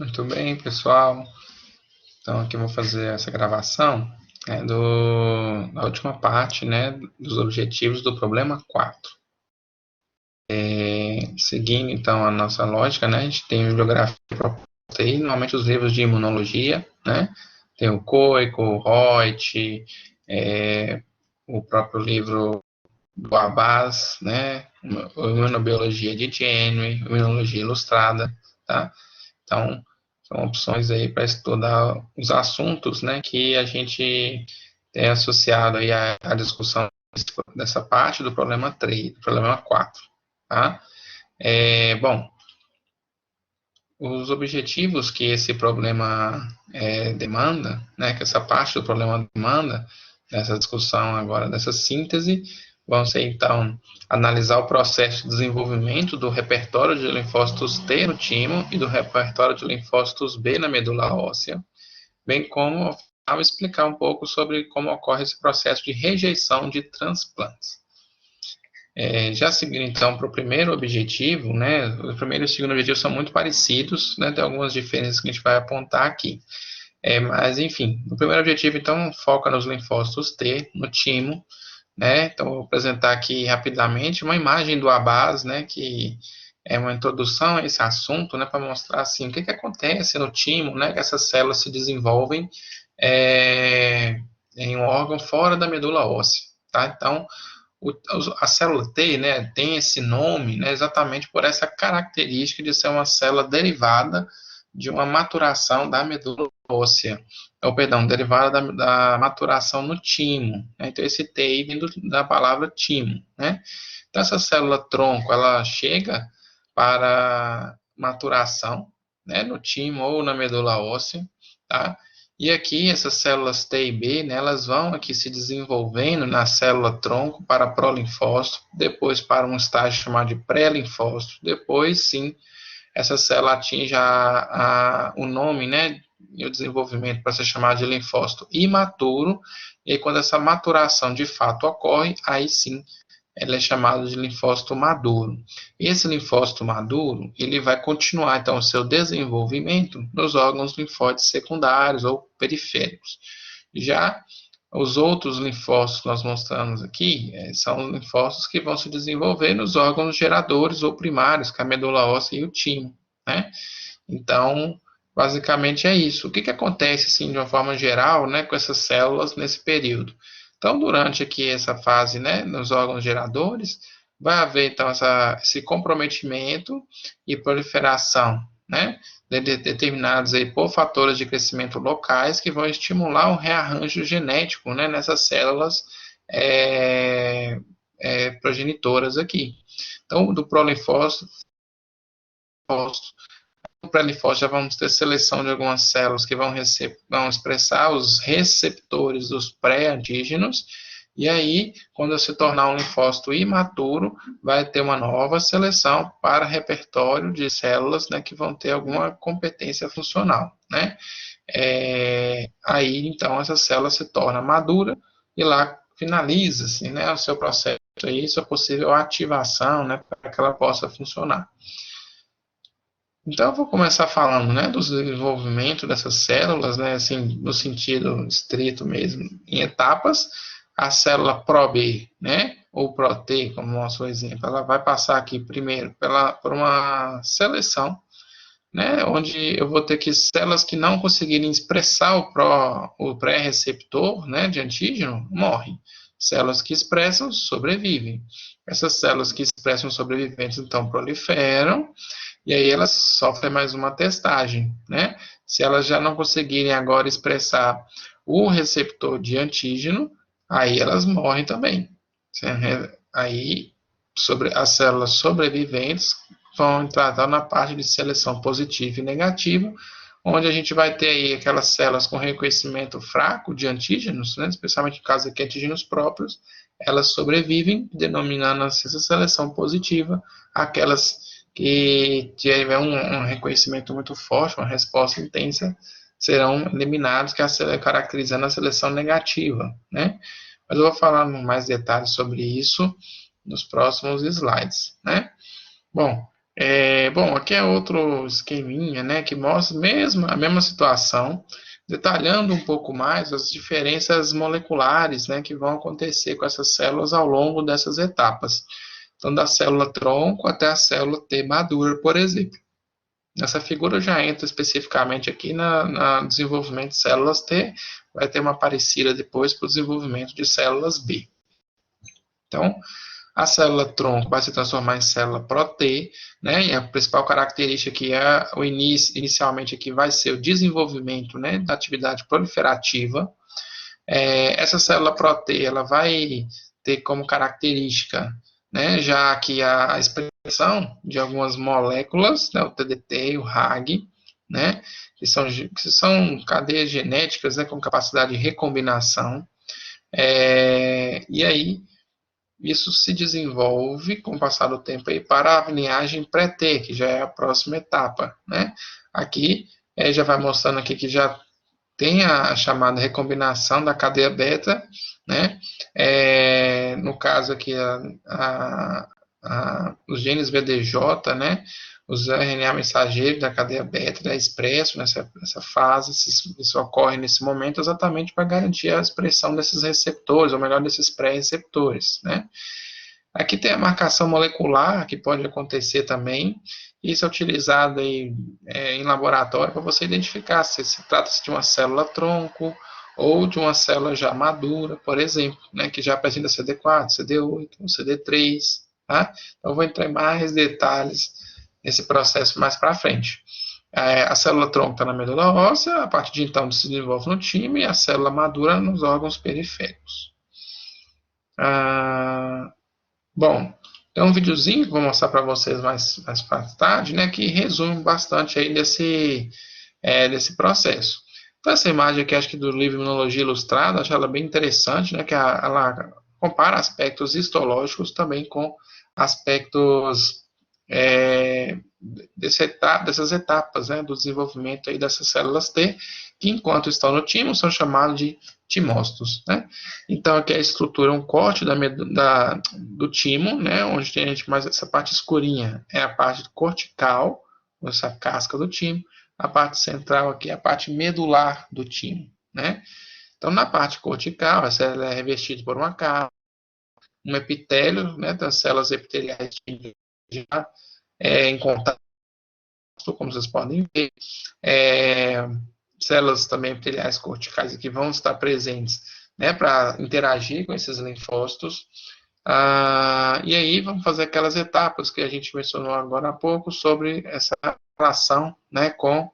Muito bem, pessoal. Então, aqui eu vou fazer essa gravação da última parte, né, dos objetivos do problema 4. Seguindo, então, a nossa lógica, né, a gente tem bibliografia proposta aí, normalmente os livros de imunologia, né, tem o Coico, o Reut, o próprio livro do Abbas, né, Imunobiologia de Janeway, Imunologia Ilustrada, tá? Então, são opções aí para estudar os assuntos, né, que a gente tem associado aí à discussão dessa parte do problema 3, do problema 4, tá? Bom, os objetivos que esse problema demanda, né, que essa parte do problema demanda, nessa discussão agora, dessa síntese, vão ser, então, analisar o processo de desenvolvimento do repertório de linfócitos T no timo e do repertório de linfócitos B na medula óssea, bem como ao explicar um pouco sobre como ocorre esse processo de rejeição de transplantes. Já seguindo então para o primeiro objetivo, né, o primeiro e o segundo objetivo são muito parecidos, né, tem algumas diferenças que a gente vai apontar aqui. Mas, enfim, o primeiro objetivo, então, foca nos linfócitos T, no timo, né, então vou apresentar aqui rapidamente uma imagem do Abbas, né, que é uma introdução a esse assunto, né, para mostrar, assim, o que acontece no timo, né, que essas células se desenvolvem em um órgão fora da medula óssea, tá? Então, a célula T, né, tem esse nome, né, exatamente por essa característica de ser uma célula derivada de uma maturação da medula óssea, ou perdão, derivada da maturação no timo, né? Então esse T aí vem da palavra timo, né? Então essa célula tronco, ela chega para maturação, né, no timo ou na medula óssea, tá? E aqui essas células T e B, né, elas vão aqui se desenvolvendo na célula tronco para prolinfócito, depois para um estágio chamado de pré-linfócito, depois sim essa célula atinge o nome, né, e o desenvolvimento para ser chamado de linfócito imaturo, e aí, quando essa maturação de fato ocorre, aí sim ela é chamada de linfócito maduro. Esse linfócito maduro, ele vai continuar, então, o seu desenvolvimento nos órgãos linfóides secundários ou periféricos. Já os outros linfócitos que nós mostramos aqui são linfócitos que vão se desenvolver nos órgãos geradores ou primários, que é a medula óssea e o timo, né? Então, basicamente é isso. O que acontece, assim, de uma forma geral, né, com essas células nesse período? Então, durante aqui essa fase, né, nos órgãos geradores, vai haver, então, esse comprometimento e proliferação, né, determinados aí por fatores de crescimento locais que vão estimular um rearranjo genético, né, nessas células progenitoras aqui. Então, do prolinfócito, no pré-linfócito já vamos ter seleção de algumas células que vão expressar os receptores dos pré-antígenos, e aí, quando se tornar um linfócito imaturo, vai ter uma nova seleção para repertório de células, né, que vão ter alguma competência funcional, né? Aí, então, essa célula se torna madura e lá finaliza, assim, né, o seu processo aí, sua possível ativação, né, para que ela possa funcionar. Então, eu vou começar falando, né, do desenvolvimento dessas células, né, assim, no sentido estrito mesmo, em etapas. A célula ProB, né, ou ProT, como mostra o exemplo, ela vai passar aqui primeiro por uma seleção, né, onde eu vou ter que células que não conseguirem expressar o pré-receptor, né, de antígeno, morrem. Células que expressam, sobrevivem. Essas células que expressam sobreviventes, então, proliferam, e aí elas sofrem mais uma testagem, né? Se elas já não conseguirem agora expressar o receptor de antígeno, aí elas morrem também. Aí as células sobreviventes vão entrar na parte de seleção positiva e negativa, onde a gente vai ter aí aquelas células com reconhecimento fraco de antígenos, né, especialmente em caso de antígenos próprios, elas sobrevivem, denominando essa seleção positiva, aquelas que tiver um reconhecimento muito forte, uma resposta intensa, serão eliminados, que é caracterizando a seleção negativa, né? Mas eu vou falar mais detalhes sobre isso nos próximos slides, né? Bom, Bom, aqui é outro esqueminha, né, que mostra mesmo a mesma situação, detalhando um pouco mais as diferenças moleculares, né, que vão acontecer com essas células ao longo dessas etapas. Então, da célula tronco até a célula T madura, por exemplo. Essa figura já entra especificamente aqui no desenvolvimento de células T, vai ter uma parecida depois para o desenvolvimento de células B. Então, a célula tronco vai se transformar em célula pró-T, né? E a principal característica aqui é o início, inicialmente aqui vai ser o desenvolvimento, né, da atividade proliferativa. Essa célula pró-T, ela vai ter como característica, né, já que a expressão de algumas moléculas, né, o TDT, o RAG, né, que são cadeias genéticas, né, com capacidade de recombinação. E aí, isso se desenvolve com o passar do tempo aí para a linhagem pré-T, que já é a próxima etapa, né? Aqui já vai mostrando aqui que já tem a chamada recombinação da cadeia beta, né? No caso aqui, os genes VDJ, né? Os RNA mensageiros da cadeia beta é expresso nessa fase, isso ocorre nesse momento exatamente para garantir a expressão desses receptores, ou melhor, desses pré-receptores, né? Aqui tem a marcação molecular, que pode acontecer também. Isso é utilizado aí, em laboratório para você identificar se trata-se de uma célula tronco ou de uma célula já madura, por exemplo, né, que já apresenta CD4, CD8, ou CD3. Tá? Então, eu vou entrar em mais detalhes nesse processo mais para frente. A célula tronco está na medula óssea, a partir de então se desenvolve no timo e a célula madura nos órgãos periféricos. Bom, tem um videozinho que vou mostrar para vocês mais para tarde, né, que resume bastante aí desse processo. Então, essa imagem aqui, acho que do livro Imunologia Ilustrada, acho ela bem interessante, né, que ela compara aspectos histológicos também com aspectos dessas etapas, né, do desenvolvimento aí dessas células T, que enquanto estão no timo, são chamados de timócitos, né? Então, aqui a estrutura é um corte do timo, né, onde tem mais essa parte escurinha, é a parte cortical, essa casca do timo, a parte central aqui é a parte medular do timo, né? Então, na parte cortical, essa ela é revestida por uma capa, um epitélio, né, das células epiteliais já em contato, como vocês podem ver, células também epiteliais corticais que vão estar presentes, né, para interagir com esses linfócitos. E aí vamos fazer aquelas etapas que a gente mencionou agora há pouco sobre essa relação, né, com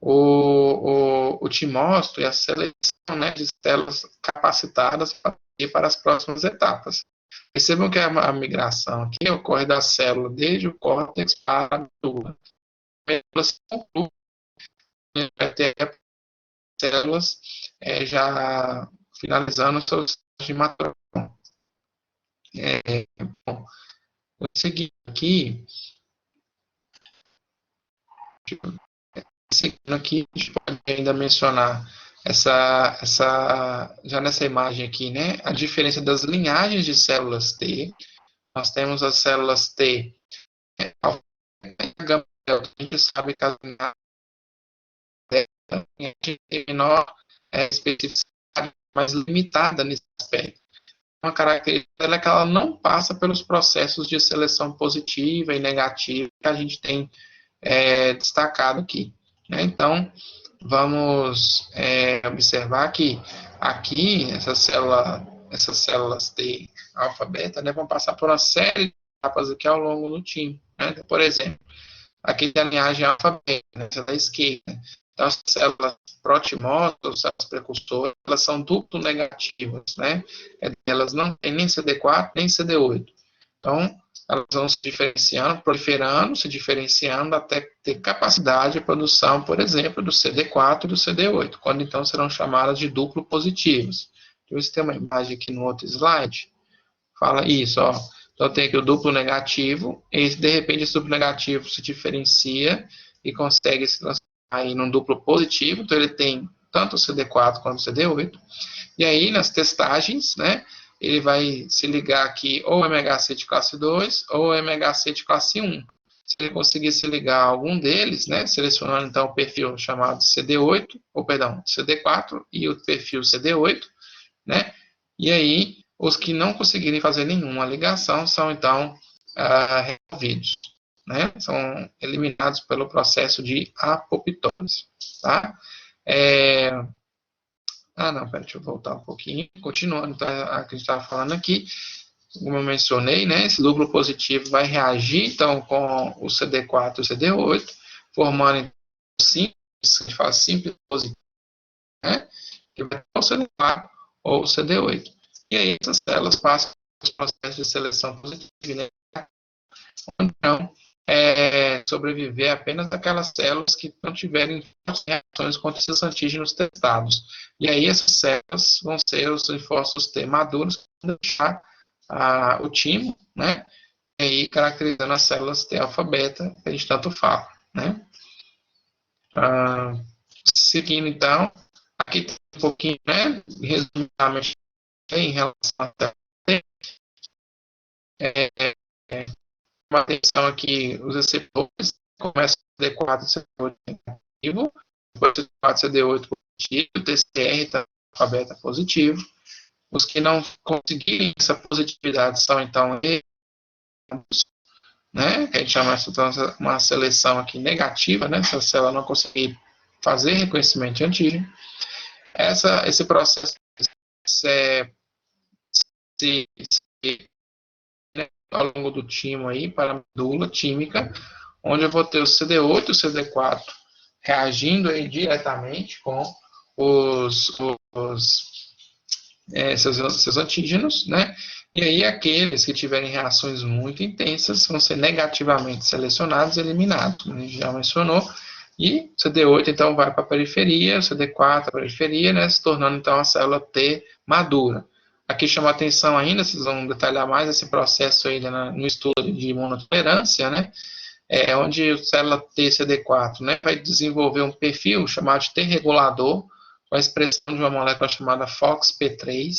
o timócito e a seleção, né, de células capacitadas para ir para as próximas etapas. Percebam que a migração aqui ocorre da célula desde o córtex para a medula. Elas concluem até células já finalizando o seu estágio de maturação. Bom, vou seguir aqui. Seguindo aqui, a gente pode ainda mencionar já nessa imagem aqui, né, a diferença das linhagens de células T. Nós temos as células T, alfa e gama delta. A gente sabe que as linhagens têm menor especificidade, mais limitada nesse aspecto. Uma característica dela é que ela não passa pelos processos de seleção positiva e negativa que a gente tem destacado aqui. Né? Então, vamos observar que aqui essas células T alfa beta, né, vão passar por uma série de etapas aqui ao longo do timo. Né? Então, por exemplo, aqui tem a linhagem alfa beta, né, essa da esquerda. Então, as células protimosas, células precursoras, elas são duplo negativas, né? Elas não têm nem CD4 nem CD8. Então, elas vão se diferenciando, proliferando, se diferenciando até ter capacidade de produção, por exemplo, do CD4 e do CD8, quando então serão chamadas de duplo positivas. Deixa eu ver se tem uma imagem aqui no outro slide. Fala isso, ó. Então tem aqui o duplo negativo, e de repente esse duplo negativo se diferencia e consegue se transformar em um duplo positivo, então ele tem tanto o CD4 quanto o CD8. E aí nas testagens, né, ele vai se ligar aqui ou MHC de classe 2 ou MHC de classe 1. Se ele conseguisse ligar algum deles, né, selecionando então o perfil chamado CD8, ou perdão, CD4 e o perfil CD8, né, e aí os que não conseguirem fazer nenhuma ligação são então removidos, né, são eliminados pelo processo de apoptose, tá? Não, pera, deixa eu voltar um pouquinho. Continuando, tá, a que a gente estava falando aqui, como eu mencionei, né, esse duplo positivo vai reagir, então, com o CD4 e o CD8, formando simples, a gente fala simples positivo, né, que vai ter o CD4 ou o CD8. E aí, essas células passam os processos de seleção positiva, né, então, sobreviver apenas aquelas células que não tiverem reações contra esses antígenos testados. E aí essas células vão ser os linfócitos T maduros que vão deixar o timo, né? E aí caracterizando as células T alfa-beta, que a gente tanto fala, né? Seguindo então, aqui tem um pouquinho, né? Resumidamente, em relação a T, uma atenção aqui, os receptores começam a CD4 CD8 negativo, depois CD4 CD8 positivo, o TCR tá alfabeta positivo. Os que não conseguirem essa positividade são então né, que a gente chama de uma seleção aqui negativa, né, se a célula não conseguir fazer reconhecimento de antígeno. Esse processo se ao longo do timo aí, para a medula tímica, onde eu vou ter o CD8 e o CD4 reagindo aí diretamente com seus antígenos, né? E aí aqueles que tiverem reações muito intensas vão ser negativamente selecionados e eliminados, como a gente já mencionou. E o CD8 então vai para a periferia, o CD4 para a periferia, né? Se tornando então a célula T madura. Aqui chama atenção ainda, vocês vão detalhar mais esse processo aí no estudo de imunotolerância, né? Onde a célula T CD4, né, vai desenvolver um perfil chamado de T regulador, com a expressão de uma molécula chamada FOXP3,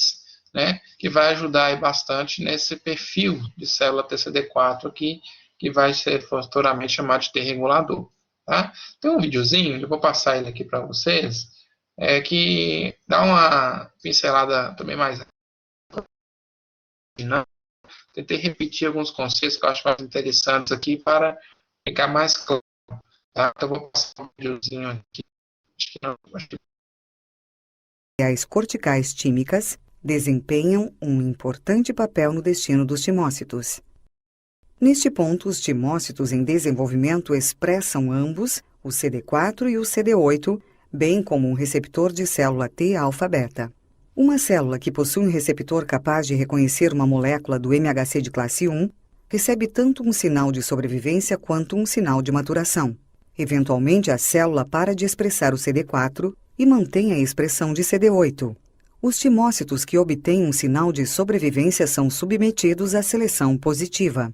né, que vai ajudar aí bastante nesse perfil de célula TCD4 aqui, que vai ser futuramente chamado de T regulador. Tá? Tem um videozinho, eu vou passar ele aqui para vocês, que dá uma pincelada também mais. Não, tentei repetir alguns conceitos que eu acho mais interessantes aqui para ficar mais claro. Tá? Então, eu vou passar um videozinho aqui. As corticais tímicas desempenham um importante papel no destino dos timócitos. Neste ponto, os timócitos em desenvolvimento expressam ambos, o CD4 e o CD8, bem como um receptor de célula T alfa-beta. Uma célula que possui um receptor capaz de reconhecer uma molécula do MHC de classe 1 recebe tanto um sinal de sobrevivência quanto um sinal de maturação. Eventualmente, a célula para de expressar o CD4 e mantém a expressão de CD8. Os timócitos que obtêm um sinal de sobrevivência são submetidos à seleção positiva.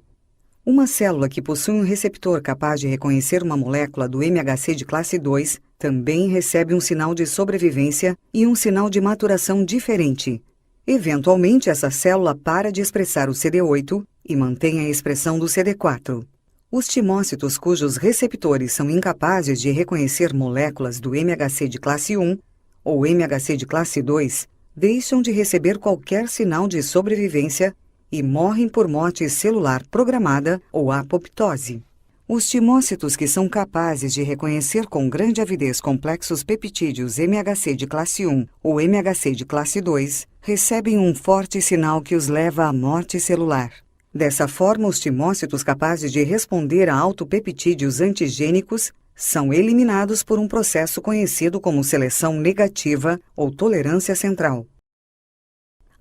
Uma célula que possui um receptor capaz de reconhecer uma molécula do MHC de classe 2 também recebe um sinal de sobrevivência e um sinal de maturação diferente. Eventualmente, essa célula para de expressar o CD8 e mantém a expressão do CD4. Os timócitos cujos receptores são incapazes de reconhecer moléculas do MHC de classe 1 ou MHC de classe 2 deixam de receber qualquer sinal de sobrevivência e morrem por morte celular programada ou apoptose. Os timócitos que são capazes de reconhecer com grande avidez complexos peptídeos MHC de classe 1 ou MHC de classe 2 recebem um forte sinal que os leva à morte celular. Dessa forma, os timócitos capazes de responder a autopeptídeos antigênicos são eliminados por um processo conhecido como seleção negativa ou tolerância central.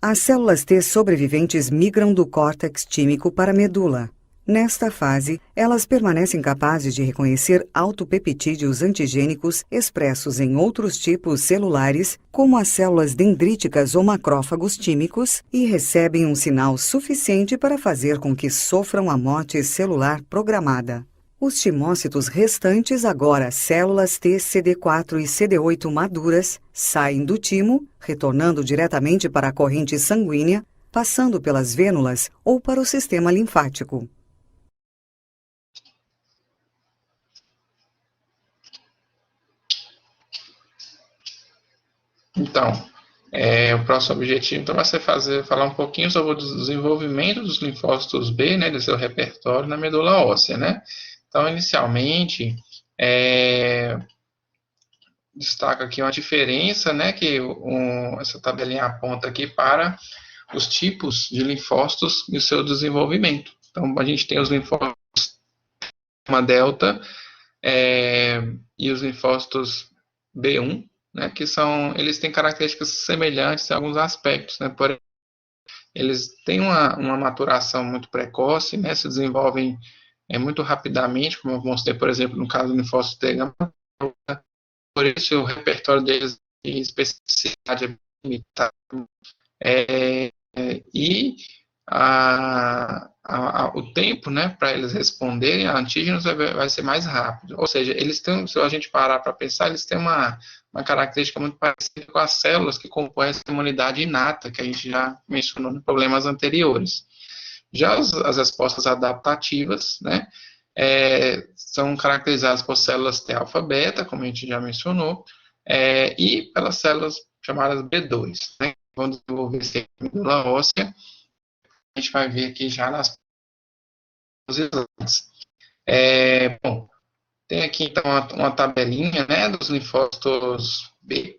As células T sobreviventes migram do córtex tímico para a medula. Nesta fase, elas permanecem capazes de reconhecer autopeptídeos antigênicos expressos em outros tipos celulares, como as células dendríticas ou macrófagos tímicos, e recebem um sinal suficiente para fazer com que sofram a morte celular programada. Os timócitos restantes, agora células T, CD4 e CD8 maduras, saem do timo, retornando diretamente para a corrente sanguínea, passando pelas vênulas ou para o sistema linfático. Então, o próximo objetivo então, vai ser falar um pouquinho sobre o desenvolvimento dos linfócitos B, né, do seu repertório na medula óssea, né? Então, inicialmente, destaca aqui uma diferença, né, que essa tabelinha aponta aqui para os tipos de linfócitos e o seu desenvolvimento. Então, a gente tem os linfócitos uma delta e os linfócitos B1, né, que eles têm características semelhantes em alguns aspectos, né, por exemplo, eles têm uma maturação muito precoce, né, se desenvolvem muito rapidamente, como vamos ter, por exemplo, no caso do linfócito T gama, por isso o repertório deles de especificidade é limitado, e o tempo, né, para eles responderem a antígenos vai ser mais rápido. Ou seja, eles têm, se a gente parar para pensar, eles têm uma característica muito parecida com as células que compõem essa imunidade inata, que a gente já mencionou em problemas anteriores. Já as respostas adaptativas, né, são caracterizadas por células T-alfa-beta, como a gente já mencionou, e pelas células chamadas B2, né, que vão desenvolver essa medula óssea. A gente vai ver aqui já nas slides. Bom, tem aqui então uma tabelinha, né, dos linfócitos B.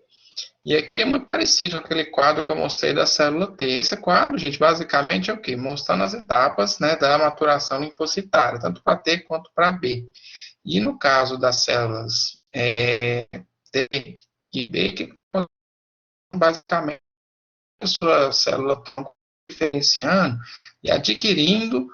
E aqui é muito parecido com aquele quadro que eu mostrei da célula T. Esse quadro, gente, basicamente é o quê? Mostrando as etapas, né, da maturação linfocitária, tanto para T quanto para B. E no caso das células T e B, que basicamente a sua célula está diferenciando e adquirindo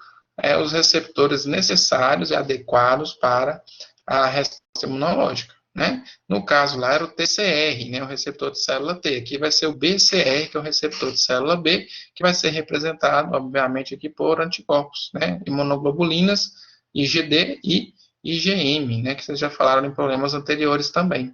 os receptores necessários e adequados para a resposta imunológica, né? No caso lá era o TCR, né, o receptor de célula T. Aqui vai ser o BCR, que é o receptor de célula B, que vai ser representado, obviamente, aqui por anticorpos, né, imunoglobulinas, IgD e IgM, né, que vocês já falaram em problemas anteriores também.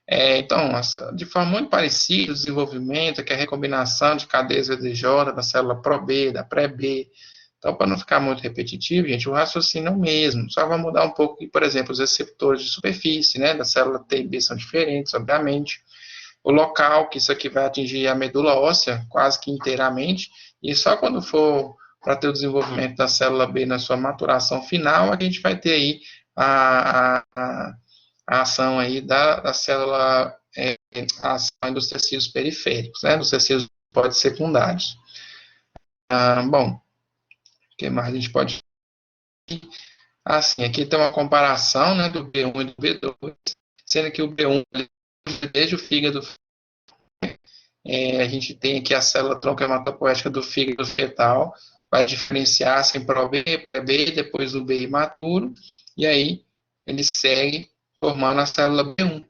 Então, de forma muito parecida, o desenvolvimento, que é a recombinação de cadeias VDJ, da célula Pro-B, da pré-B. Então, para não ficar muito repetitivo, gente, o raciocínio é o mesmo, só vai mudar um pouco, por exemplo, os receptores de superfície, né, da célula T e B são diferentes, obviamente. O local, que isso aqui vai atingir a medula óssea quase que inteiramente, e só quando for para ter o desenvolvimento da célula B na sua maturação final, é que a gente vai ter aí a ação aí da célula, a ação dos tecidos periféricos, né, dos tecidos pode secundários. Bom, o que mais a gente pode... Assim, aqui tem uma comparação, né, do B1 e do B2, sendo que o B1 desde o fígado, a gente tem aqui a célula tronco hematopoética do fígado fetal, vai diferenciar-se em Pro-B, pré-B, depois o B imaturo, e aí ele segue formando a célula B1,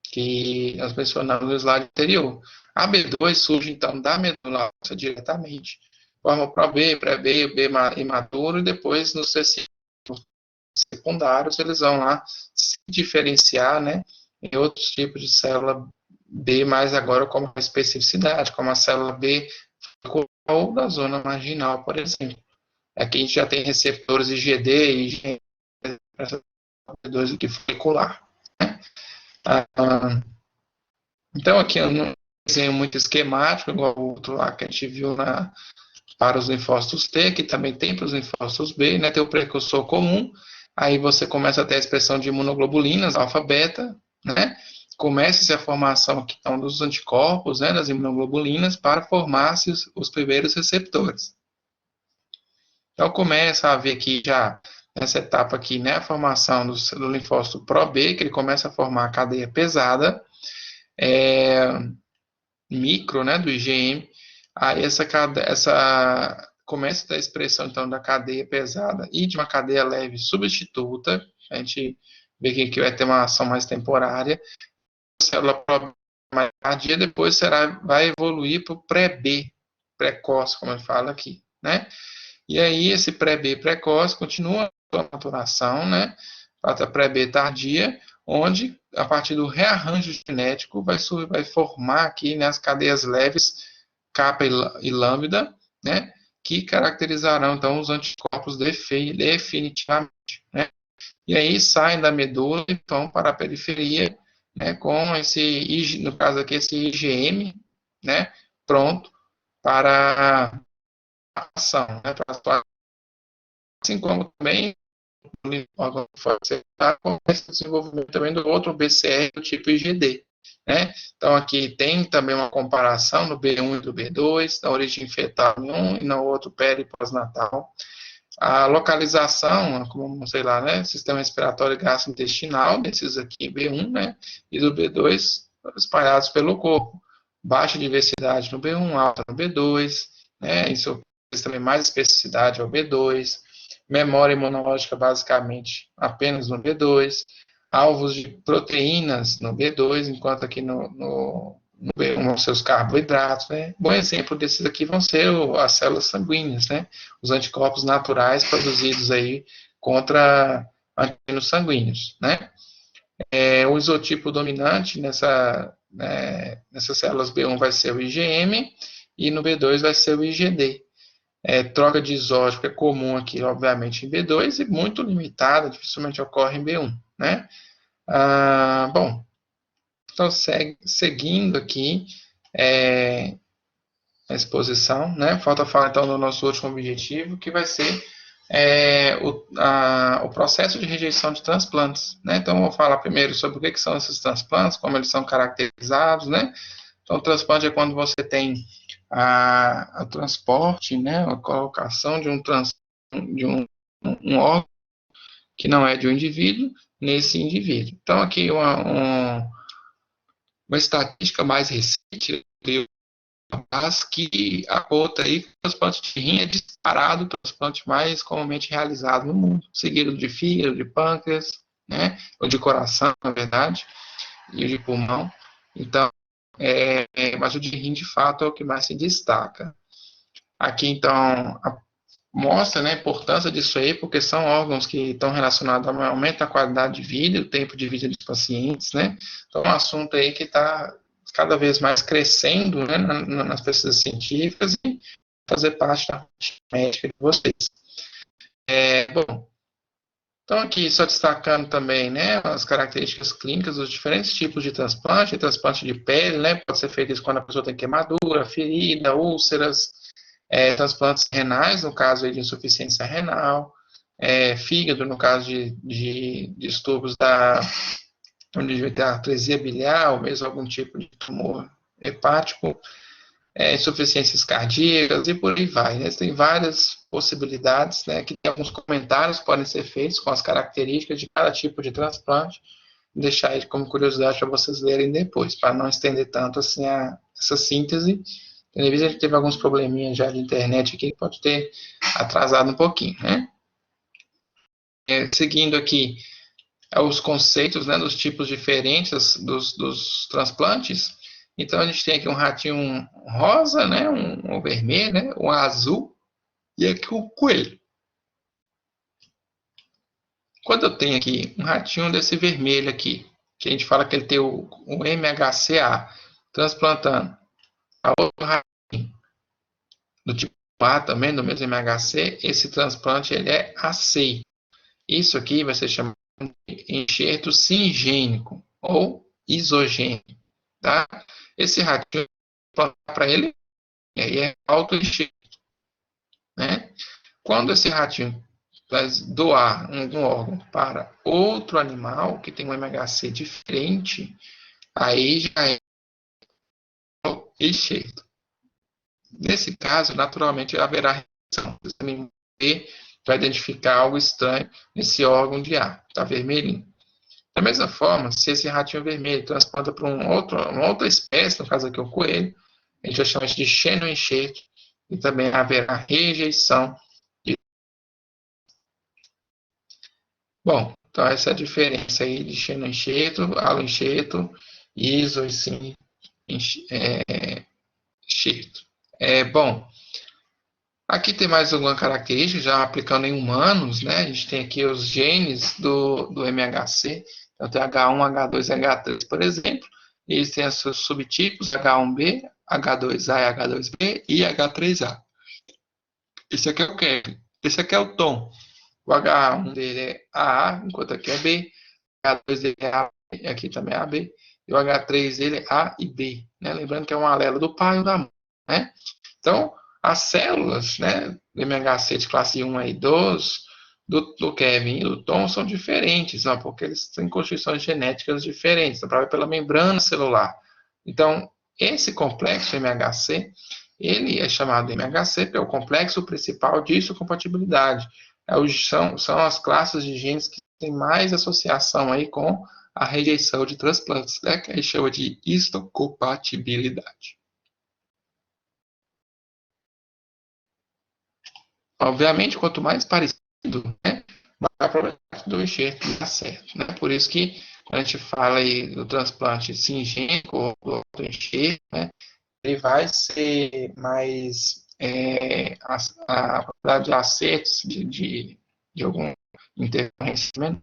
que nós mencionamos no slide anterior. A B2 surge, então, da medula óssea diretamente, forma o Pro-B, pré-B, o B imaturo, e depois, nos tecidos secundários, eles vão lá se diferenciar, né, em outros tipos de célula B, mas agora com uma especificidade, como a célula B ou da zona marginal, por exemplo. Aqui a gente já tem receptores IgD e IgM, B2 aqui folicular. Então, aqui é um desenho muito esquemático, igual o outro lá que a gente viu para os linfócitos T, que também tem para os linfócitos B, né? Tem o precursor comum, aí você começa a ter a expressão de imunoglobulinas, alfa-beta, né? Começa-se a formação aqui, então, dos anticorpos, né, das imunoglobulinas, para formar-se os primeiros receptores. Então, começa a haver aqui já, nessa etapa aqui, né, a formação do linfócito Pro-B, que ele começa a formar a cadeia pesada, micro, né, do IgM, aí começa a expressão, então, da cadeia pesada e de uma cadeia leve substituta, a gente vê que aqui vai ter uma ação mais temporária, a célula mais tardia, depois vai evoluir para o pré-B, precoce, como eu falo aqui, né, e aí esse pré-B precoce continua a maturação, né, para a pré-B tardia, onde, a partir do rearranjo genético, vai formar aqui, né, as cadeias leves, capa e lambda, né, que caracterizarão, então, os anticorpos definitivamente, né. E aí saem da medula e vão para a periferia, né, com esse, no caso aqui, esse IgM, né, pronto para a ação, né, para atuar. Assim como também o órgão pode ser com esse desenvolvimento também do outro BCR do tipo IgD. Né? Então, aqui tem também uma comparação no B1 e do B2, na origem fetal em um e no outro peri e pós-natal. A localização, como, sei lá, né, sistema respiratório gastrointestinal, desses aqui, B1, né, e do B2, espalhados pelo corpo. Baixa diversidade no B1, alta no B2, né, isso também mais especificidade ao B2, memória imunológica basicamente apenas no B2, alvos de proteínas no B2, enquanto aqui no B1 seus carboidratos, né. Bom exemplo desses aqui vão ser as células sanguíneas, né, os anticorpos naturais produzidos aí contra antígenos sanguíneos, né? O isotipo dominante nessas células B1 vai ser o IgM e no B2 vai ser o IgD. Troca de isótipo é comum aqui, obviamente, em B2 e muito limitada, dificilmente ocorre em B1, né? Bom, então seguindo aqui a exposição, né? Falta falar então do nosso último objetivo, que vai ser o processo de rejeição de transplantes, né? Então, eu vou falar primeiro sobre o que são esses transplantes, como eles são caracterizados, né? Então, o transplante é quando você tem a transporte, né? A colocação de um órgão que não é de um indivíduo nesse indivíduo. Então, aqui uma estatística mais recente, mas que aponta aí que o transplante de rim é disparado o transplante mais comumente realizado no mundo, seguido de fígado, de pâncreas, né, ou de coração, na verdade, e o de pulmão. Então, mas o de rim, de fato, é o que mais se destaca. Aqui, então, mostra, né, a importância disso aí, porque são órgãos que estão relacionados ao aumento da qualidade de vida, o tempo de vida dos pacientes, né? Então, é um assunto aí que está cada vez mais crescendo, né, nas pesquisas científicas e fazer parte da médica de vocês. Bom, então aqui só destacando também, né, as características clínicas dos diferentes tipos de transplante de pele, né, pode ser feito isso quando a pessoa tem queimadura, ferida, úlceras, transplantes renais, no caso aí de insuficiência renal, fígado, no caso de distúrbios da atresia biliar, ou mesmo algum tipo de tumor hepático, insuficiências cardíacas e por aí vai. Né? Tem várias possibilidades, né, que tem alguns comentários que podem ser feitos com as características de cada tipo de transplante, deixar aí como curiosidade para vocês lerem depois, para não estender tanto assim essa síntese. Às vezes a gente teve alguns probleminhas já de internet aqui que pode ter atrasado um pouquinho, né? Seguindo aqui os conceitos, né, dos tipos diferentes dos transplantes. Então a gente tem aqui um ratinho rosa, né, um vermelho, né, um azul e aqui o coelho. Quando eu tenho aqui um ratinho desse vermelho aqui, que a gente fala que ele tem o MHCA, transplantando a outro ratinho do tipo A também, do mesmo MHC, esse transplante ele é aceito. Isso aqui vai ser chamado de enxerto singênico ou isogênico, tá? Esse ratinho, para ele, é autoenxerto, né? Quando esse ratinho vai doar um órgão para outro animal que tem um MHC diferente, aí já é enxerto. Nesse caso, naturalmente, haverá reação. O sistema imune vai identificar algo estranho nesse órgão de ar, tá vermelhinho. Da mesma forma, se esse ratinho vermelho transplanta para uma outra espécie, no caso aqui o coelho, a gente vai chamar isso de xenoenxerto, e também haverá rejeição. Bom, então essa é a diferença aí de xenoenxerto, aloenxerto, iso e sim enxerto. Bom, aqui tem mais alguma característica, já aplicando em humanos, né? A gente tem aqui os genes do MHC, então tem H1, H2 e H3, por exemplo. Eles têm os seus subtipos, H1B, H2A e H2B e H3A. Esse aqui é o Kevin. Esse aqui é o Tom. O H1 dele é AA, enquanto aqui é B. H2 dele é A, aqui também é AB, e o H3 dele é A e B, né? Lembrando que é um alelo do pai ou da mãe, né? Então, as células, né, do MHC de classe 1 aí, do Kevin e do Tom são diferentes, não, porque eles têm constituições genéticas diferentes, dá para ver pela membrana celular. Então, esse complexo MHC, ele é chamado de MHC porque é o complexo principal de histocompatibilidade. São as classes de genes que têm mais associação aí com a rejeição de transplantes, né, que a gente chama de histocompatibilidade. Obviamente, quanto mais parecido, né, maior a probabilidade do enxerto dar certo, né? Por isso que, quando a gente fala aí do transplante singênico ou do enxerto, né, ele vai ser mais, a probabilidade de acertos de algum interferência menor.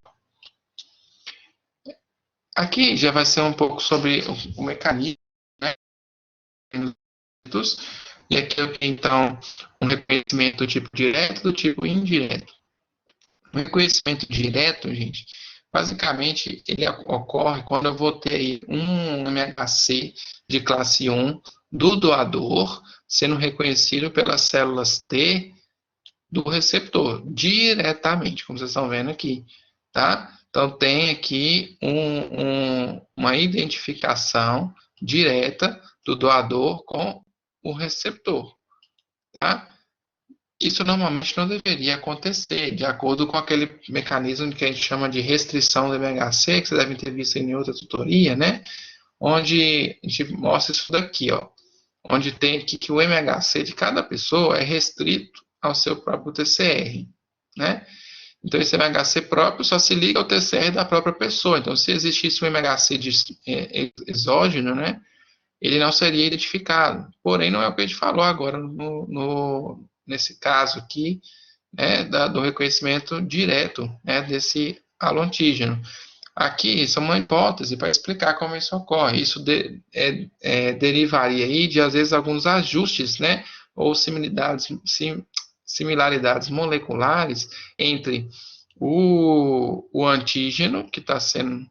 Aqui já vai ser um pouco sobre o mecanismo, né, e aqui eu tenho, então, um reconhecimento do tipo direto e do tipo indireto. O reconhecimento direto, gente, basicamente, ele ocorre quando eu vou ter um MHC de classe 1 do doador sendo reconhecido pelas células T do receptor, diretamente, como vocês estão vendo aqui, tá? Então, tem aqui uma identificação direta do doador com o receptor, tá? Isso normalmente não deveria acontecer, de acordo com aquele mecanismo que a gente chama de restrição do MHC, que vocês devem ter visto em outra tutoria, né? Onde a gente mostra isso daqui, ó. Onde tem aqui que o MHC de cada pessoa é restrito ao seu próprio TCR, né? Então, esse MHC próprio só se liga ao TCR da própria pessoa. Então, se existisse um MHC exógeno, né, ele não seria identificado. Porém, não é o que a gente falou agora nesse caso aqui, né, do reconhecimento direto, né, desse haloantígeno. Aqui, isso é uma hipótese para explicar como isso ocorre. Isso derivaria aí de, às vezes, alguns ajustes, né, ou similaridades moleculares entre o antígeno que está sendo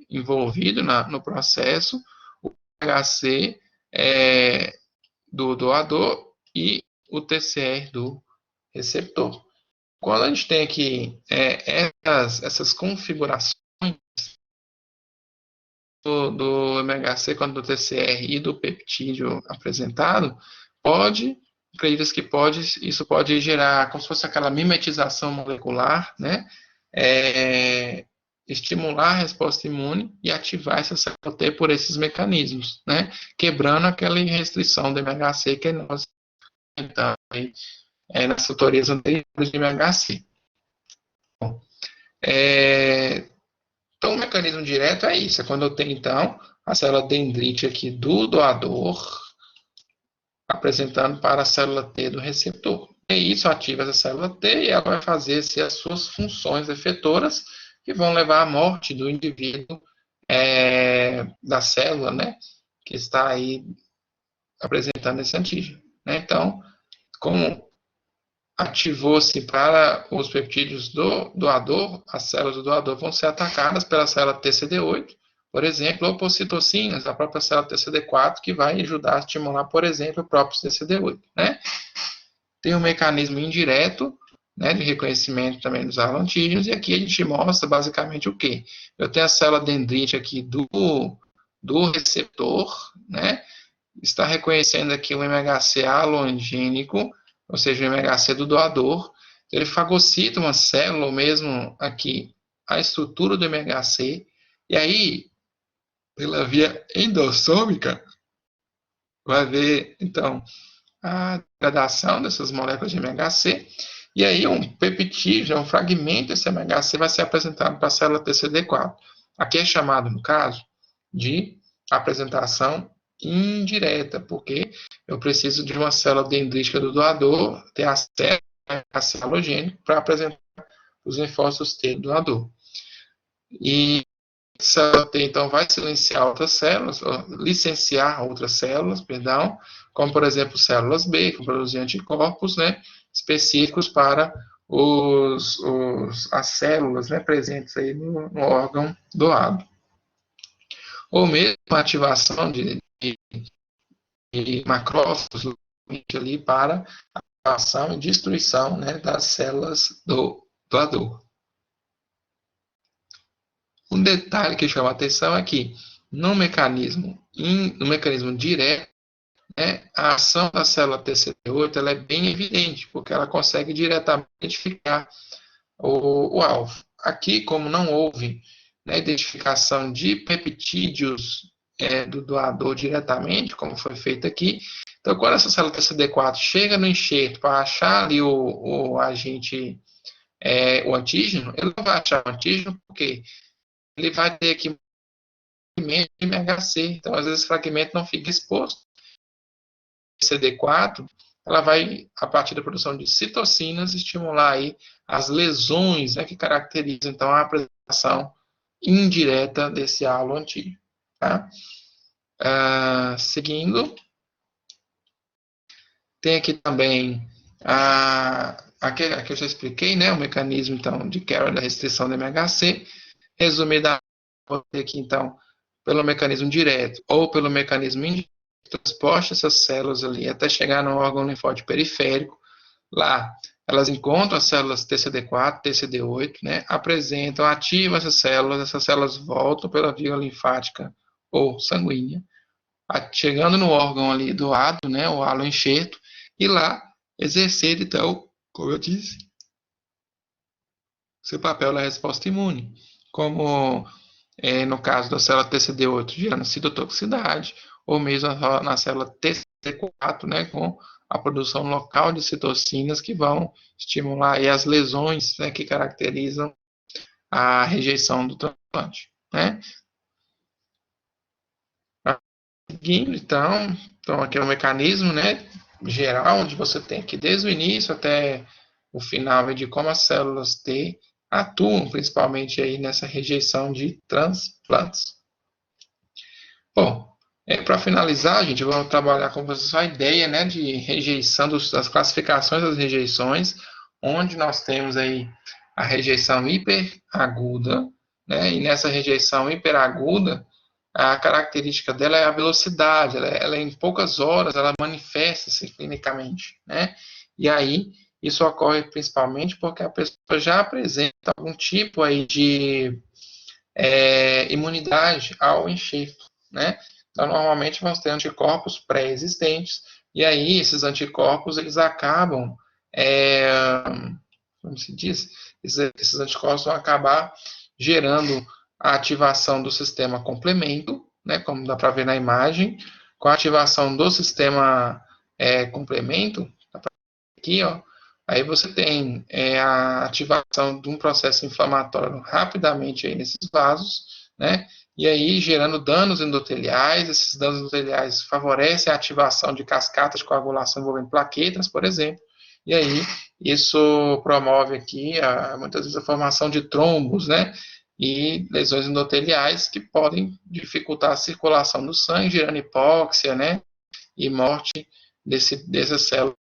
envolvido no processo, o HC do doador e o TCR do receptor. Quando a gente tem aqui essas configurações do MHC quanto do TCR e do peptídeo apresentado, acredita-se que isso pode gerar como se fosse aquela mimetização molecular, né? Estimular a resposta imune e ativar essa célula T por esses mecanismos, né? Quebrando aquela restrição do MHC que nós então, nas tutorias anteriores de MHC. Bom, então, o mecanismo direto é isso, é quando eu tenho, então, a célula dendrite aqui do doador apresentando para a célula T do receptor. E isso ativa essa célula T e ela vai fazer as suas funções efetoras que vão levar à morte do indivíduo, da célula, né, que está aí apresentando esse antígeno, né? Então, como ativou-se para os peptídeos do doador, as células do doador vão ser atacadas pela célula TCD8, por exemplo, ou por citocinas da própria célula TCD4, que vai ajudar a estimular, por exemplo, o próprio TCD8, né? Tem um mecanismo indireto, né, de reconhecimento também dos haloantígenos, e aqui a gente mostra basicamente o quê? Eu tenho a célula dendrite aqui do receptor, né? Está reconhecendo aqui o MHC halogênico, ou seja, o MHC do doador. Ele fagocita uma célula, ou mesmo aqui, a estrutura do MHC, e aí, pela via endossômica, vai ver, então, a degradação dessas moléculas de MHC, e aí um peptídeo, um fragmento desse MHC vai ser apresentado para a célula TCD4. Aqui é chamado, no caso, de apresentação indireta, porque eu preciso de uma célula dendrítica do doador ter acesso a célula halogênica para apresentar os linfócitos T do doador. E a célula T, então, vai silenciar outras células, licenciar outras células, perdão, como, por exemplo, células B, que produzem anticorpos, né, específicos para as células, né, presentes aí no órgão doado. ou mesmo a ativação de macrófagos ali para a ação e destruição, né, das células do doador. Um detalhe que chama a atenção é que no mecanismo direto, né, a ação da célula TCD8 ela é bem evidente, porque ela consegue diretamente identificar o alvo. Aqui, como não houve, né, identificação de peptídeos do doador diretamente, como foi feito aqui, então quando essa célula TCD4 chega no enxerto para achar ali o agente, o antígeno, ele não vai achar o antígeno porque ele vai ter aqui fragmento de MHC, então às vezes esse fragmento não fica exposto. CD4, ela vai, a partir da produção de citocinas, estimular aí as lesões, né, que caracterizam, então, a apresentação indireta desse halo antígeno. Tá? Seguindo, tem aqui também aqui eu já expliquei, né, o mecanismo, então, de quebra da restrição do MHC. Resumidamente, aqui, então, pelo mecanismo direto ou pelo mecanismo indireto, transporte essas células ali até chegar no órgão linfóide periférico. Lá, elas encontram as células TCD4, TCD8, né? Apresentam, ativam essas células voltam pela via linfática ou sanguínea, chegando no órgão ali doado, né? O halo enxerto, e lá exercer, então, como eu disse, seu papel na resposta imune, como no caso da célula TCD8, gerando citotoxicidade, ou mesmo na célula TCD4, né, com a produção local de citocinas que vão estimular aí as lesões, né, que caracterizam a rejeição do transplante. Né? Seguindo, então aqui é o mecanismo, né, geral, onde você tem que desde o início até o final de como as células T atuam, principalmente aí nessa rejeição de transplantes. Bom, para finalizar, gente, vamos trabalhar com vocês a ideia, né, de rejeição das classificações das rejeições, onde nós temos aí a rejeição hiperaguda, né, e nessa rejeição hiperaguda, a característica dela é a velocidade, ela em poucas horas, ela manifesta-se clinicamente, né, e aí isso ocorre principalmente porque a pessoa já apresenta algum tipo aí de imunidade ao enxerto, né? Então, normalmente vamos ter anticorpos pré-existentes, e aí esses anticorpos, eles acabam, como se diz, esses anticorpos vão acabar gerando a ativação do sistema complemento, né, como dá para ver na imagem, com a ativação do sistema complemento, aqui, ó, aí você tem a ativação de um processo inflamatório rapidamente aí nesses vasos, né? E aí gerando danos endoteliais, esses danos endoteliais favorecem a ativação de cascatas de coagulação envolvendo plaquetas, por exemplo, e aí isso promove aqui muitas vezes a formação de trombos, né? E lesões endoteliais que podem dificultar a circulação do sangue, gerando hipóxia, né? E morte dessas células.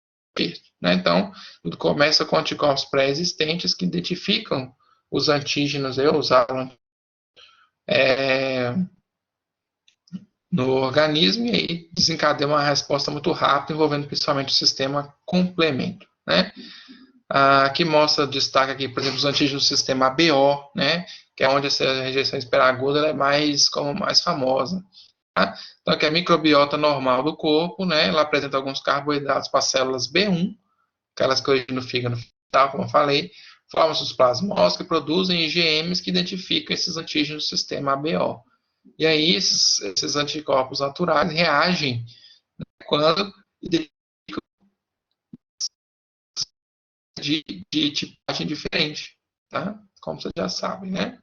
Né? Então, tudo começa com anticorpos pré-existentes que identificam os antígenos no organismo e aí desencadeia uma resposta muito rápida, envolvendo principalmente o sistema complemento. Né? Aqui mostra, destaca aqui, por exemplo, os antígenos do sistema ABO, né? Que é onde essa rejeição hiperaguda é mais famosa. Tá? Então, aqui é a microbiota normal do corpo, né? Ela apresenta alguns carboidratos para as células B1, aquelas que originam no fígado, como eu falei, formam-se os plasmócitos que produzem IgMs que identificam esses antígenos do sistema ABO. E aí, esses anticorpos naturais reagem quando identificam de tipagem diferente, tá? Como vocês já sabem, né?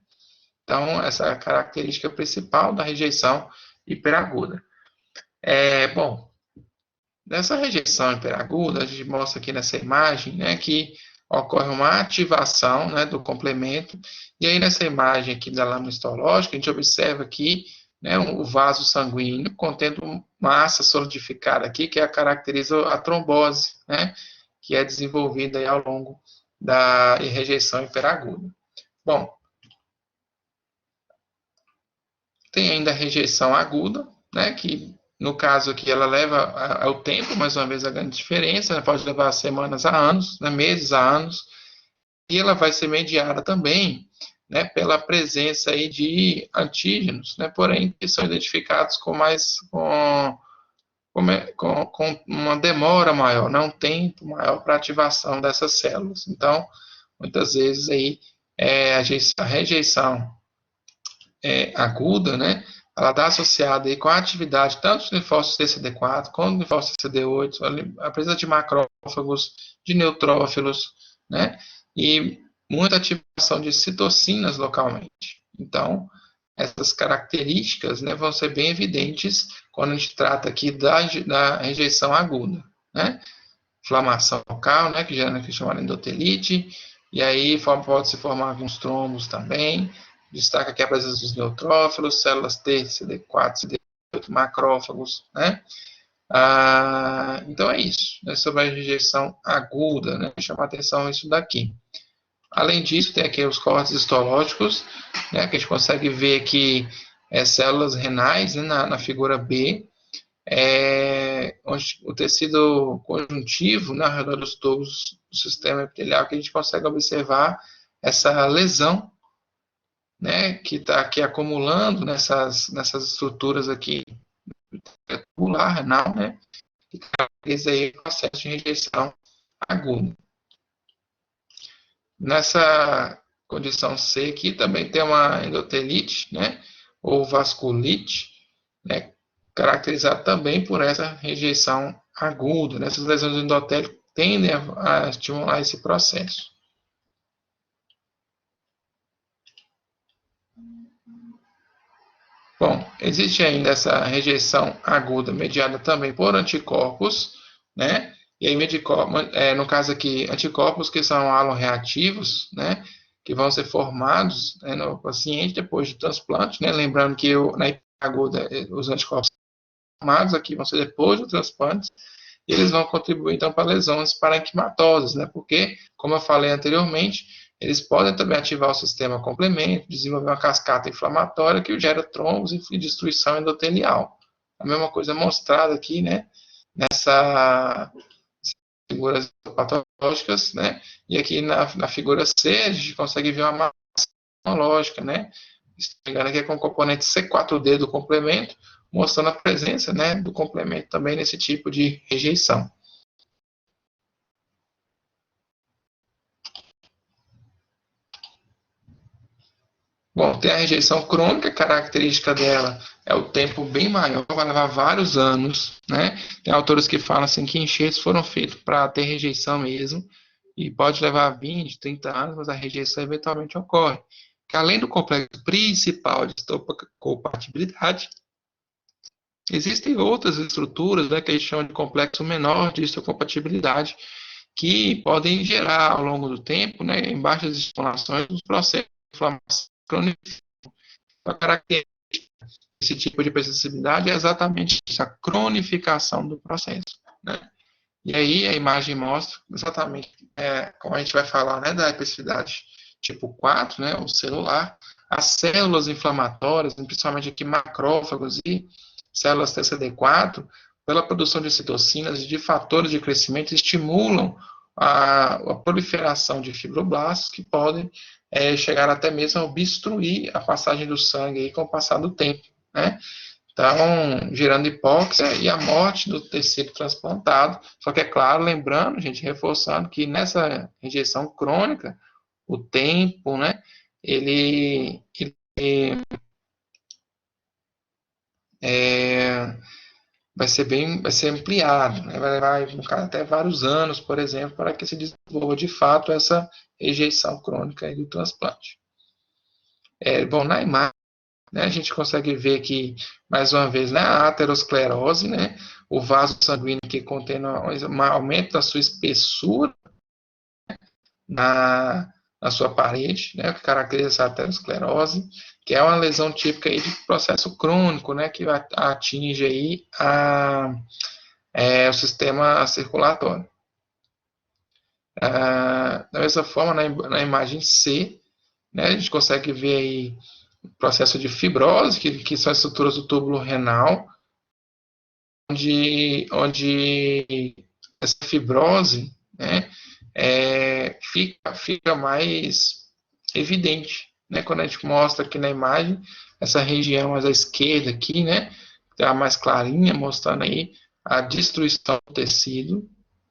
Então, essa é a característica principal da rejeição hiperaguda. Bom, nessa rejeição hiperaguda, a gente mostra aqui nessa imagem, né, que ocorre uma ativação, né, do complemento, e aí nessa imagem aqui da lâmina histológica, a gente observa aqui, né, o vaso sanguíneo contendo massa solidificada aqui, que caracteriza a trombose, né, que é desenvolvida aí ao longo da rejeição hiperaguda. Bom, Tem ainda a rejeição aguda, né, que no caso aqui ela leva ao tempo, mais uma vez a grande diferença, né, pode levar semanas a anos, né, meses a anos, e ela vai ser mediada também, né, pela presença aí de antígenos, né, porém que são identificados com uma demora maior, né, um tempo maior para ativação dessas células. Então, muitas vezes aí a rejeição aguda, né, ela está associada aí com a atividade tanto dos linfócitos TCD4 quanto dos linfócitos CD8, a presença de macrófagos, de neutrófilos, né, e muita ativação de citocinas localmente. Então, essas características, né, vão ser bem evidentes quando a gente trata aqui da rejeição aguda, né, inflamação local, né, que gera que é chamada endotelite, e aí pode se formar alguns trombos também. Destaca aqui a presença dos neutrófilos, células T, CD4, CD8, macrófagos, né? Então é isso, né, sobre a rejeição aguda, né? Chama atenção isso daqui. Além disso, tem aqui os cortes histológicos, né, que a gente consegue ver aqui células renais, né, na figura B, onde o tecido conjuntivo, né, ao redor dos tubos do sistema epitelial, que a gente consegue observar essa lesão, né, que está aqui acumulando nessas estruturas aqui, tubular, renal, né, que caracteriza aí o processo de rejeição aguda. Nessa condição C aqui também tem uma endotelite, né, ou vasculite, né, caracterizada também por essa rejeição aguda. Essas lesões do endotélio tendem a estimular esse processo. Bom, existe ainda essa rejeição aguda mediada também por anticorpos, né? E aí, no caso aqui, anticorpos que são aloreativos, né? Que vão ser formados, né, no paciente depois do transplante, né? Lembrando que na aguda, os anticorpos formados aqui vão ser depois do transplante, e eles vão contribuir então para lesões parenquimatosas, né? Porque, como eu falei anteriormente, eles podem também ativar o sistema complemento, desenvolver uma cascata inflamatória que gera trombos e destruição endotelial. A mesma coisa mostrada aqui, né? Nessa figuras patológicas, né? E aqui na figura C a gente consegue ver uma massa imunológica, né? Aqui é com o componente C4D do complemento, mostrando a presença, né, do complemento também nesse tipo de rejeição. Bom, tem a rejeição crônica, a característica dela é o tempo bem maior, vai levar vários anos, né? Tem autores que falam assim que enxertos foram feitos para ter rejeição mesmo, e pode levar 20, 30 anos, mas a rejeição eventualmente ocorre. Que além do complexo principal de histocompatibilidade, existem outras estruturas, né, que a gente chama de complexo menor de histocompatibilidade, que podem gerar ao longo do tempo, né, em baixas estimulações, os processos de inflamação crônica. A característica desse tipo de persistibilidade é exatamente isso, a cronificação do processo, né? E aí a imagem mostra exatamente, como a gente vai falar, né, da hipersensibilidade tipo 4, né, o celular, as células inflamatórias, principalmente aqui macrófagos e células TCD4, pela produção de citocinas e de fatores de crescimento, estimulam a proliferação de fibroblastos que podem chegar até mesmo a obstruir a passagem do sangue aí com o passar do tempo, né? Então, gerando hipóxia e a morte do tecido transplantado. Só que, é claro, lembrando, gente, reforçando que nessa rejeição crônica, o tempo, né, ele vai ser ampliado, né? Vai levar, no caso, até vários anos, por exemplo, para que se desenvolva de fato essa rejeição crônica do transplante. Bom, na imagem, né, a gente consegue ver que, mais uma vez, né, a aterosclerose, né, o vaso sanguíneo que contém um aumento da sua espessura na sua parede, né, o que caracteriza essa aterosclerose, que é uma lesão típica aí de processo crônico, né, que atinge aí o sistema circulatório. Da mesma forma, na imagem C, né, a gente consegue ver aí processo de fibrose, que são as estruturas do túbulo renal, onde essa fibrose, né, fica mais evidente, né, quando a gente mostra aqui na imagem, essa região mais à esquerda aqui, né, tá mais clarinha, mostrando aí a destruição do tecido,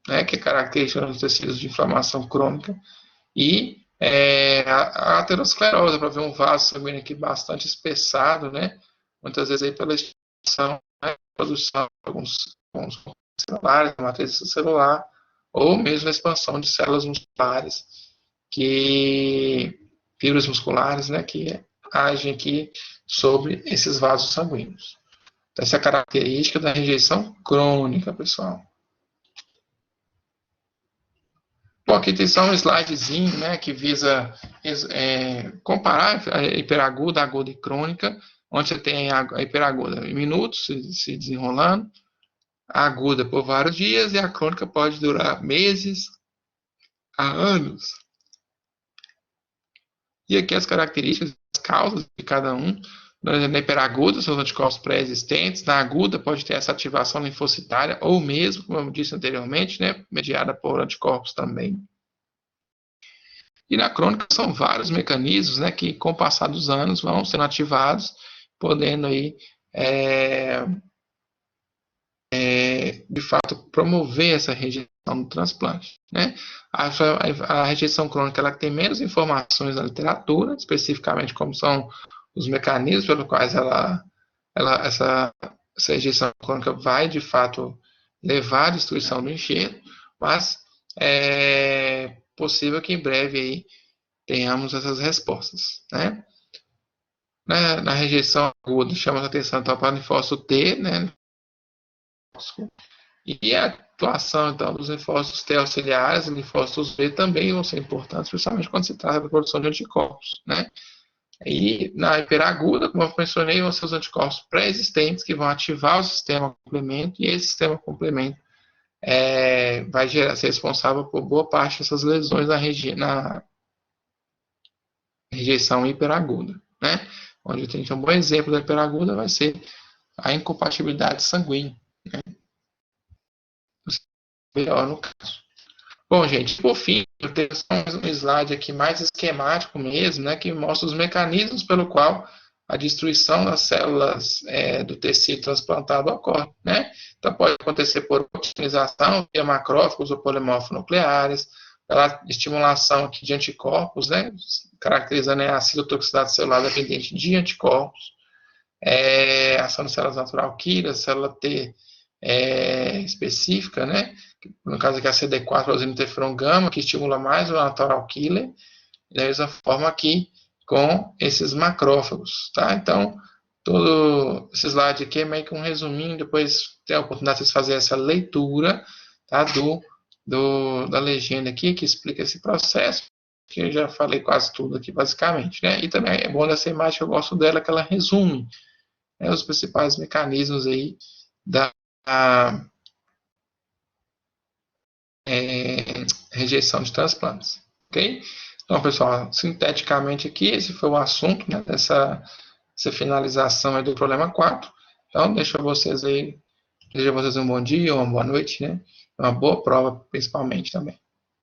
né, que é característica dos tecidos de inflamação crônica, e a aterosclerose, para ver um vaso sanguíneo aqui bastante espessado, né, muitas vezes aí pela expansão, né, produção de alguns celulares, matriz celular, ou mesmo a expansão de células musculares, fibras musculares, né, que agem aqui sobre esses vasos sanguíneos. Então, essa é a característica da rejeição crônica, pessoal. Bom, aqui tem só um slidezinho, né, que visa comparar a hiperaguda, aguda e crônica, onde você tem a hiperaguda em minutos se desenrolando, a aguda por vários dias e a crônica pode durar meses a anos. E aqui as características, as causas de cada um. Na hiperaguda, são os anticorpos pré-existentes. Na aguda, pode ter essa ativação linfocitária, ou mesmo, como eu disse anteriormente, né, mediada por anticorpos também. E na crônica são vários mecanismos, né, que com o passar dos anos vão sendo ativados, podendo aí, de fato, promover essa rejeição do transplante, né? A rejeição crônica ela tem menos informações na literatura, especificamente como são os mecanismos pelos quais essa rejeição crônica vai, de fato, levar à destruição do enxerto, mas é possível que em breve aí tenhamos essas respostas, né? Na rejeição aguda, chama a atenção então para o linfócito T, né? E a atuação, então, dos linfócitos T auxiliares e linfócitos B também vão ser importantes, principalmente quando se trata da produção de anticorpos, né? E na hiperaguda, como eu mencionei, vão ser os anticorpos pré-existentes que vão ativar o sistema complemento, e esse sistema complemento vai ser responsável por boa parte dessas lesões na rejeição hiperaguda, né? Onde a gente tem um bom exemplo da hiperaguda vai ser a incompatibilidade sanguínea, né? Melhor no caso. Bom, gente, por fim, eu tenho só um slide aqui mais esquemático mesmo, né, que mostra os mecanismos pelo qual a destruição das células do tecido transplantado ocorre, né? Então, pode acontecer por otimização via macrófagos ou polimorfos nucleares, pela estimulação aqui de anticorpos, né, caracterizando a citotoxicidade celular dependente de anticorpos, ação de células natural killer, célula T específica, né? No caso aqui a CD4, a interferon gama, que estimula mais o natural killer, da mesma forma aqui com esses macrófagos, tá? Então, todo esse slide aqui é meio que um resuminho, depois tem a oportunidade de vocês fazerem essa leitura, tá? Da legenda aqui, que explica esse processo, que eu já falei quase tudo aqui, basicamente, né? E também é bom dessa imagem, eu gosto dela, que ela resume, né, os principais mecanismos aí da rejeição de transplantes, ok? Então, pessoal, sinteticamente aqui, esse foi o assunto, né, dessa finalização aí do problema 4. Então, desejo a vocês um bom dia ou uma boa noite, né? Uma boa prova, principalmente, também.